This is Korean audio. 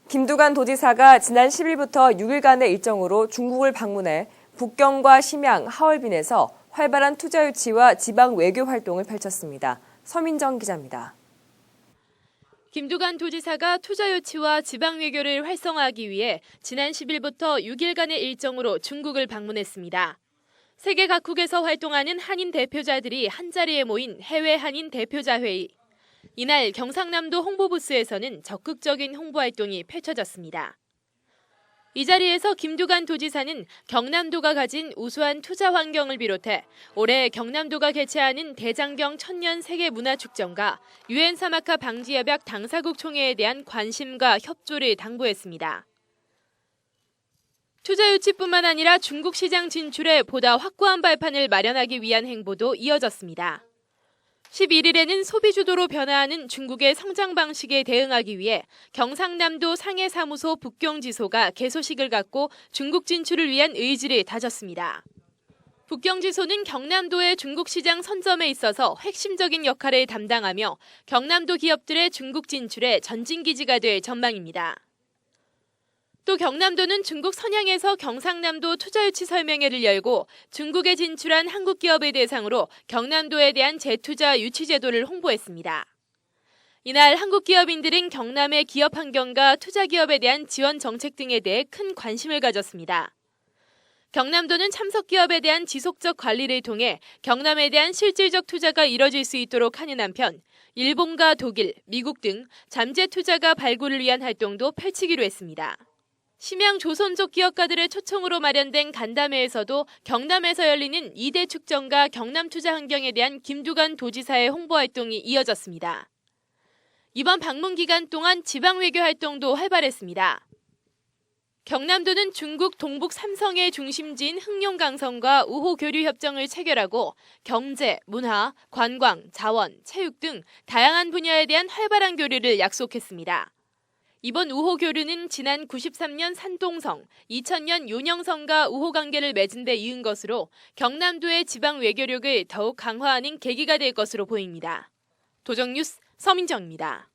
김두관 도지사가 지난 10일부터 6일간의 일정으로 중국을 방문해 북경과 심양, 하얼빈에서 활발한 투자 유치와 지방 외교 활동을 펼쳤습니다. 서민정 기자입니다. 김두관 도지사가 투자 유치와 지방 외교를 활성화하기 위해 지난 10일부터 6일간의 일정으로 중국을 방문했습니다. 세계 각국에서 활동하는 한인 대표자들이 한자리에 모인 해외 한인 대표자 회의. 이날 경상남도 홍보부스에서는 적극적인 홍보 활동이 펼쳐졌습니다. 이 자리에서 김두관 도지사는 경남도가 가진 우수한 투자 환경을 비롯해 올해 경남도가 개최하는 대장경 천년 세계문화축전과 유엔 사마카 방지협약 당사국 총회에 대한 관심과 협조를 당부했습니다. 투자 유치뿐만 아니라 중국 시장 진출에 보다 확고한 발판을 마련하기 위한 행보도 이어졌습니다. 11일에는 소비 주도로 변화하는 중국의 성장 방식에 대응하기 위해 경상남도 상해사무소 북경지소가 개소식을 갖고 중국 진출을 위한 의지를 다졌습니다. 북경지소는 경남도의 중국 시장 선점에 있어서 핵심적인 역할을 담당하며 경남도 기업들의 중국 진출에 전진기지가 될 전망입니다. 또 경남도는 중국 선양에서 경상남도 투자유치 설명회를 열고 중국에 진출한 한국 기업을 대상으로 경남도에 대한 재투자 유치 제도를 홍보했습니다. 이날 한국 기업인들은 경남의 기업 환경과 투자 기업에 대한 지원 정책 등에 대해 큰 관심을 가졌습니다. 경남도는 참석 기업에 대한 지속적 관리를 통해 경남에 대한 실질적 투자가 이뤄질 수 있도록 하는 한편 일본과 독일, 미국 등 잠재 투자가 발굴을 위한 활동도 펼치기로 했습니다. 심양 조선족 기업가들의 초청으로 마련된 간담회에서도 경남에서 열리는 2대 축전과 경남 투자 환경에 대한 김두관 도지사의 홍보 활동이 이어졌습니다. 이번 방문 기간 동안 지방 외교 활동도 활발했습니다. 경남도는 중국 동북 삼성의 중심지인 흑룡강성과 우호 교류 협정을 체결하고 경제, 문화, 관광, 자원, 체육 등 다양한 분야에 대한 활발한 교류를 약속했습니다. 이번 우호 교류는 지난 93년 산동성, 2000년 윤영성과 우호 관계를 맺은 데 이은 것으로 경남도의 지방 외교력을 더욱 강화하는 계기가 될 것으로 보입니다. 도정뉴스 서민정입니다.